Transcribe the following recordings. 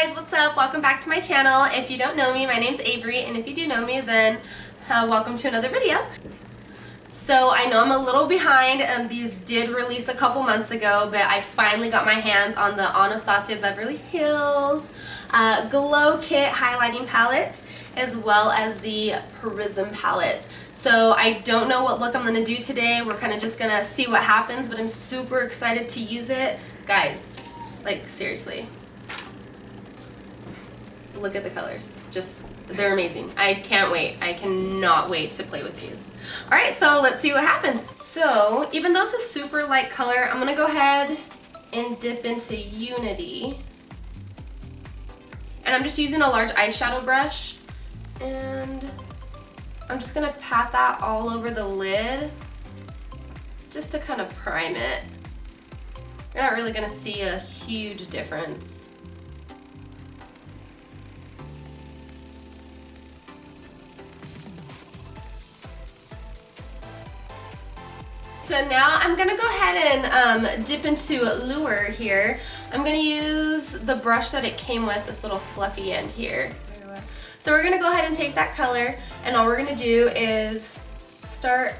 guys, what's up? Welcome back to my channel. If you don't know me, my name's Avery, and if you do know me, then welcome to another video. So I know I'm a little behind. These did release a couple months ago, but I finally got my hands on the Anastasia Beverly Hills Glow Kit Highlighting Palette, as well as the Prism palette. So I don't know what look I'm going to do today. We're kind of just going to see what happens, but I'm super excited to use it. Guys, like seriously. Look at the colors. Just, they're amazing. I can't wait. I cannot wait to play with these. Alright, so let's see what happens. So, even though it's a super light color, I'm going to go ahead and dip into Unity. And I'm just using a large eyeshadow brush. And I'm just going to pat that all over the lid, just to kind of prime it. You're not really going to see a huge difference. So now I'm going to go ahead and dip into Lure here. I'm going to use the brush that it came with, this little fluffy end here. So we're going to go ahead and take that color, and all we're going to do is start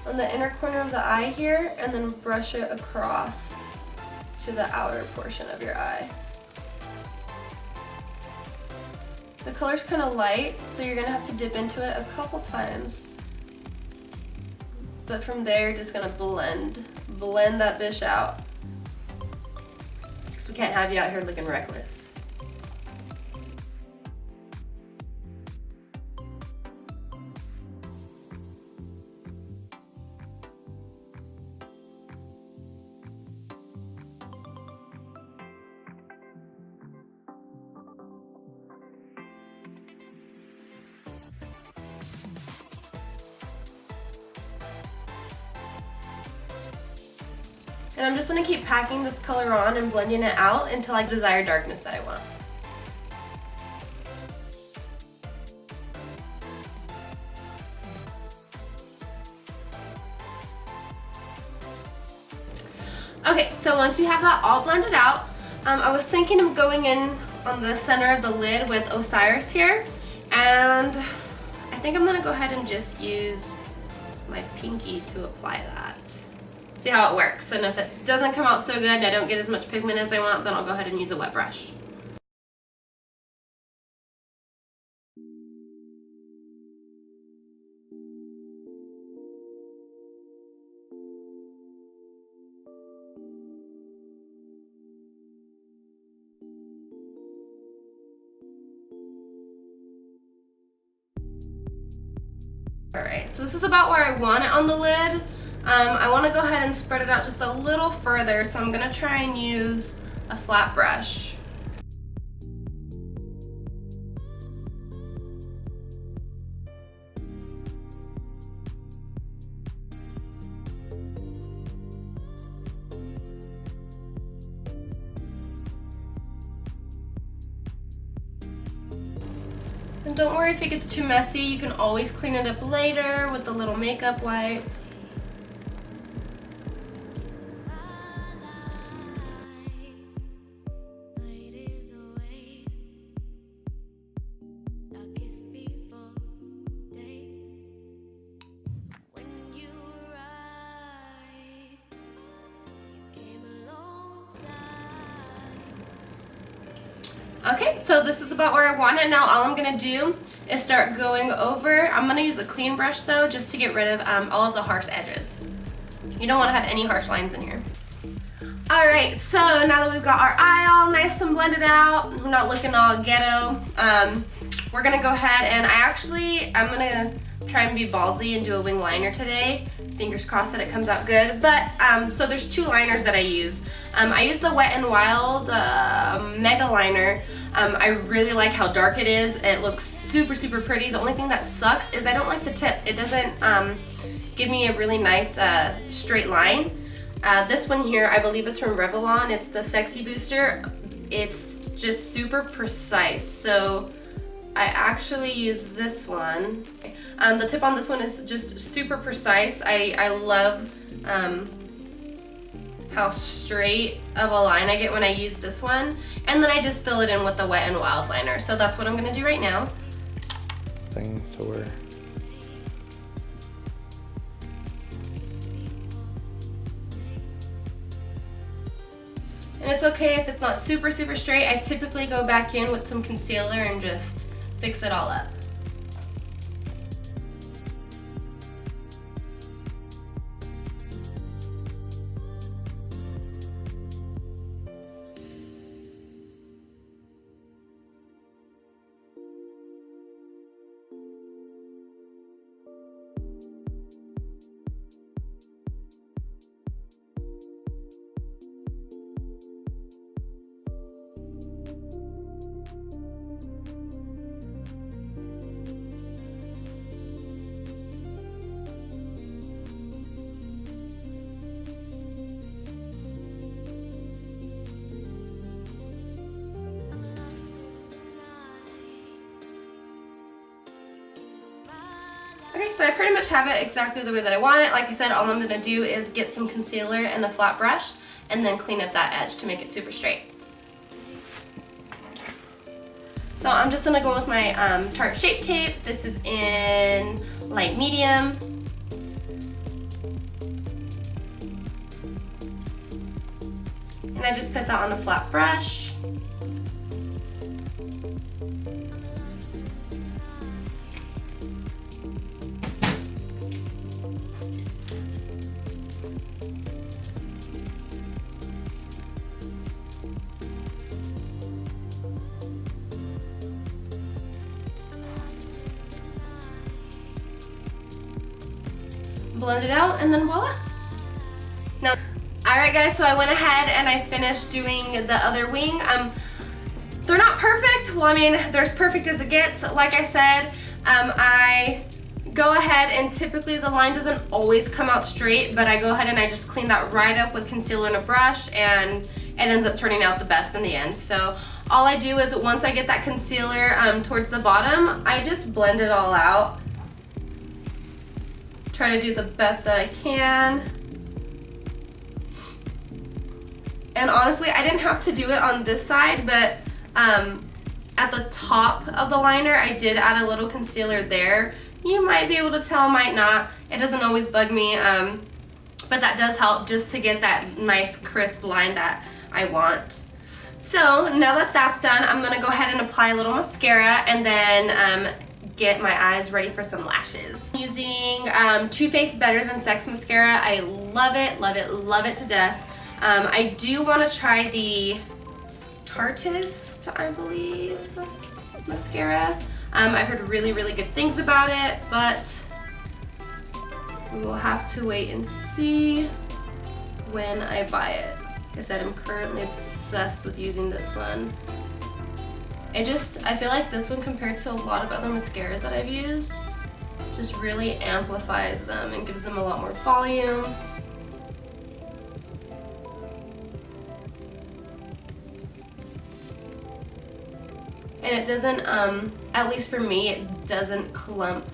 on the inner corner of the eye here and then brush it across to the outer portion of your eye. The color's kind of light, so you're going to have to dip into it a couple times. But from there, you're just gonna blend that bitch out. Because we can't have you out here looking reckless. And I'm just going to keep packing this color on and blending it out until I desired darkness that I want. Okay, so once you have that all blended out, I was thinking of going in on the center of the lid with Osiris here, and I think I'm going to go ahead and just use my pinky to apply that. See how it works, and if it doesn't come out so good and I don't get as much pigment as I want, then I'll go ahead and use a wet brush. Alright, so this is about where I want it on the lid. I want to go ahead and spread it out just a little further, so I'm going to try and use a flat brush. And don't worry if it gets too messy, you can always clean it up later with a little makeup wipe. Okay, so this is about where I want it. Now all I'm going to do is start going over. I'm going to use a clean brush though, just to get rid of all of the harsh edges. You don't want to have any harsh lines in here. Alright, so now that we've got our eye all nice and blended out, we're not looking all ghetto, we're going to go ahead and I'm going to try and be ballsy and do a wing liner today. Fingers crossed that it comes out good. But so there's two liners that I use. I use the Wet n Wild Mega Liner. I really like how dark it is. It looks super, super pretty. The only thing that sucks is I don't like the tip. It doesn't give me a really nice straight line. This one here, I believe is from Revlon. It's the Sexy Booster. It's just super precise. So I actually use this one. The tip on this one is just super precise. I love how straight of a line I get when I use this one. And then I just fill it in with the Wet n Wild liner. So that's what I'm gonna do right now. Thing to wear. And it's okay if it's not super straight. I typically go back in with some concealer and just fix it all up. Okay, so I pretty much have it exactly the way that I want it. Like I said, all I'm gonna do is get some concealer and a flat brush and then clean up that edge to make it super straight. So I'm just gonna go with my Tarte Shape Tape. This is in light medium. And I just put that on a flat brush. Blend it out, and then voila. Now, alright guys, so I went ahead and I finished doing the other wing. They're not perfect. Well, I mean, they're as perfect as it gets. Like I said, I go ahead and typically the line doesn't always come out straight, but I go ahead and I just clean that right up with concealer and a brush, and it ends up turning out the best in the end. So all I do is once I get that concealer towards the bottom, I just blend it all out. Try to do the best that I can. And honestly, I didn't have to do it on this side, but at the top of the liner, I did add a little concealer there. You might be able to tell, might not. It doesn't always bug me, but that does help just to get that nice crisp line that I want. So now that that's done, I'm gonna go ahead and apply a little mascara and then get my eyes ready for some lashes. I'm using Too Faced Better Than Sex mascara. I love it, love it, love it to death. I do want to try the Tartist, I believe, mascara. I've heard really good things about it, but we will have to wait and see when I buy it. Like I said, I'm currently obsessed with using this one. I feel like this one, compared to a lot of other mascaras that I've used, just really amplifies them and gives them a lot more volume. And it doesn't, at least for me, it doesn't clump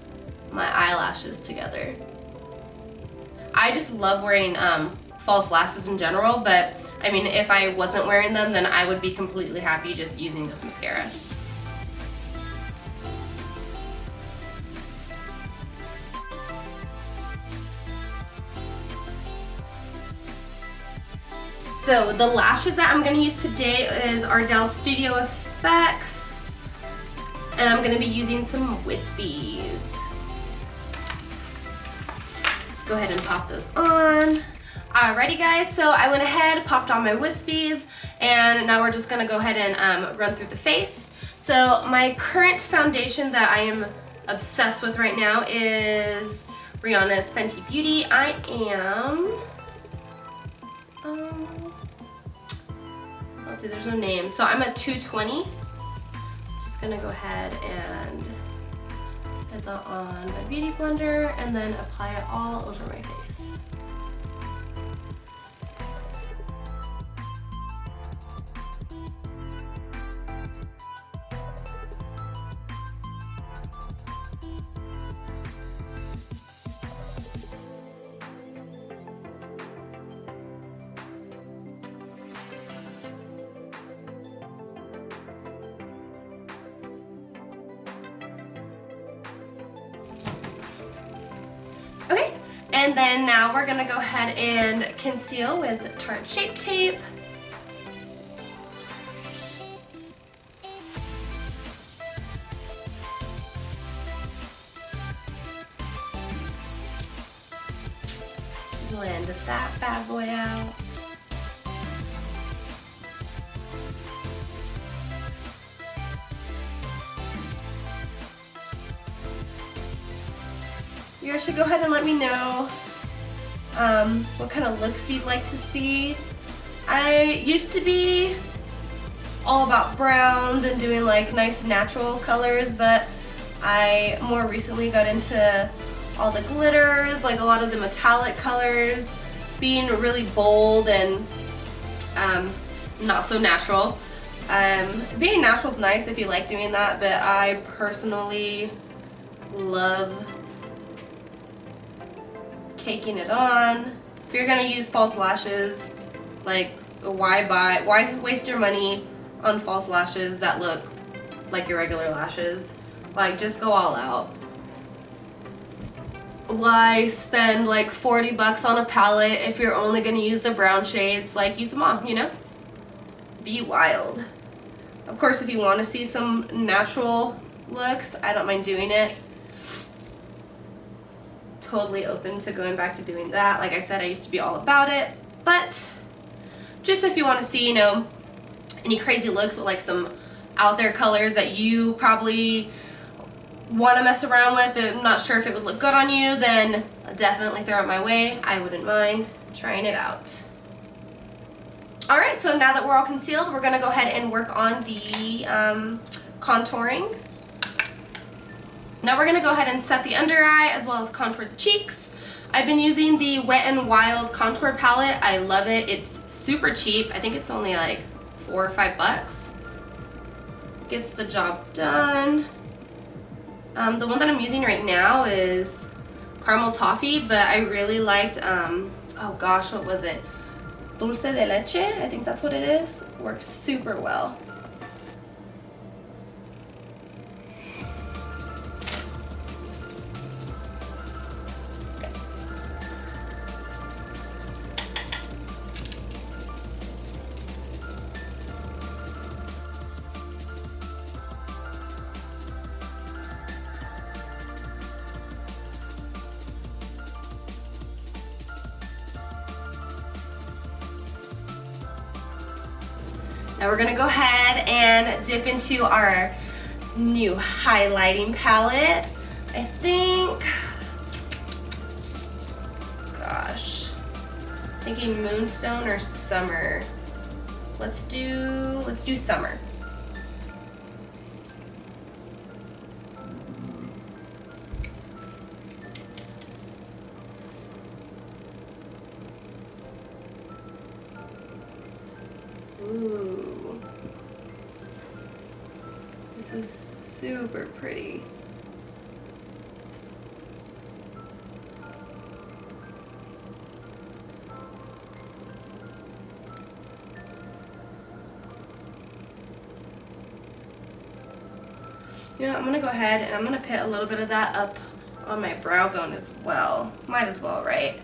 my eyelashes together. I just love wearing false lashes in general, but I mean, if I wasn't wearing them, then I would be completely happy just using this mascara. So the lashes that I'm gonna use today is Ardell Studio Effects, and I'm gonna be using some wispies. Let's go ahead and pop those on. Alrighty guys, so I went ahead, popped on my wispies, and now we're just gonna go ahead and run through the face. So my current foundation that I am obsessed with right now is Rihanna's Fenty Beauty. I am, let's see, there's no name. So I'm at 220. Just gonna go ahead and put that on my beauty blender and then apply it all over my face. And then now we're gonna go ahead and conceal with Tarte Shape Tape. Blend that bad boy out. You guys should go ahead and let me know what kind of looks you'd like to see. I used to be all about browns and doing like nice natural colors, but I more recently got into all the glitters, like a lot of the metallic colors, being really bold and not so natural. Being natural is nice if you like doing that, but I personally love caking it on. If you're gonna use false lashes, like why waste your money on false lashes that look like your regular lashes? Like, just go all out. Why spend like 40 bucks on a palette if you're only gonna use the brown shades? Like, use them all, you know? Be wild. Of course, if you want to see some natural looks, I don't mind doing it. Totally open to going back to doing that. Like I said, I used to be all about it, but just if you want to see, you know, any crazy looks with like some out there colors that you probably want to mess around with but I'm not sure if it would look good on you, then definitely throw it my way. I wouldn't mind trying it out. Alright, so now that we're all concealed, we're going to go ahead and work on the contouring. Now we're going to go ahead and set the under eye as well as contour the cheeks. I've been using the Wet n Wild contour palette. I love it. It's super cheap. I think it's only like $4 or $5. Gets the job done. The one that I'm using right now is Caramel Toffee, but I really liked, oh gosh, what was it? Dulce de leche, I think that's what it is. Works super well. Now we're gonna go ahead and dip into our new highlighting palette. I think, gosh, thinking Moonstone or Summer. Let's do Summer. Ooh, this is super pretty. You know, I'm gonna go ahead and I'm gonna put a little bit of that up on my brow bone as well. Might as well, right?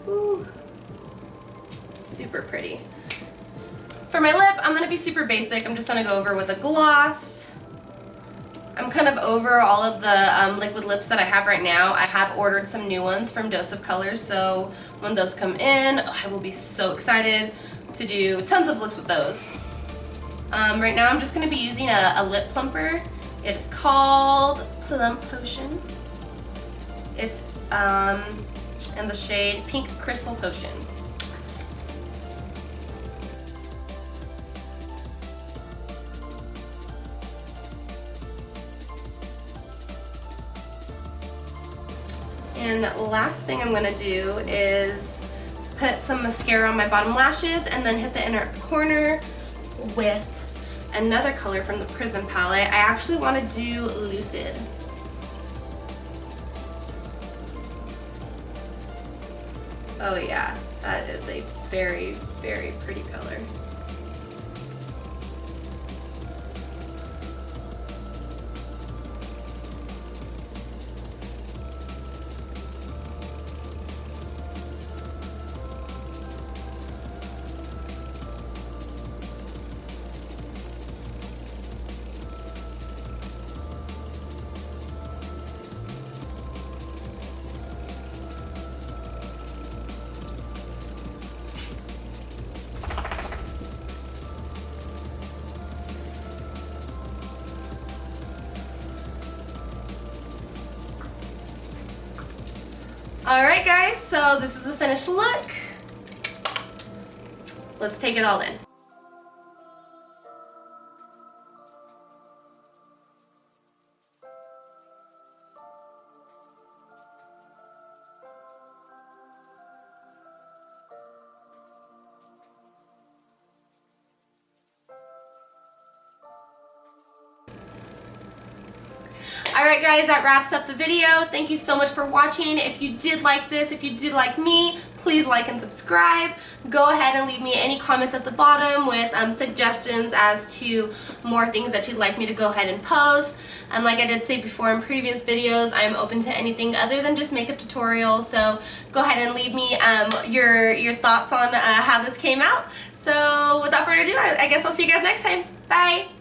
Ooh, super pretty. For my lip, I'm gonna be super basic. I'm just gonna go over with a gloss. I'm kind of over all of the liquid lips that I have right now. I have ordered some new ones from Dose of Colors, so when those come in, I will be so excited to do tons of looks with those. Right now I'm just gonna be using a lip plumper. It is called Plump Potion. It's in the shade Pink Crystal Potion. And last thing I'm gonna do is put some mascara on my bottom lashes and then hit the inner corner with another color from the Prism palette. I actually want to do Lucid. Oh yeah, that is a very, very pretty color. Alright guys, so this is the finished look. Let's take it all in. Alright guys, that wraps up the video. Thank you so much for watching. If you did like this, if you did like me, please like and subscribe. Go ahead and leave me any comments at the bottom with suggestions as to more things that you'd like me to go ahead and post. And like I did say before in previous videos, I'm open to anything other than just makeup tutorials. So go ahead and leave me your thoughts on how this came out. So without further ado, I guess I'll see you guys next time. Bye!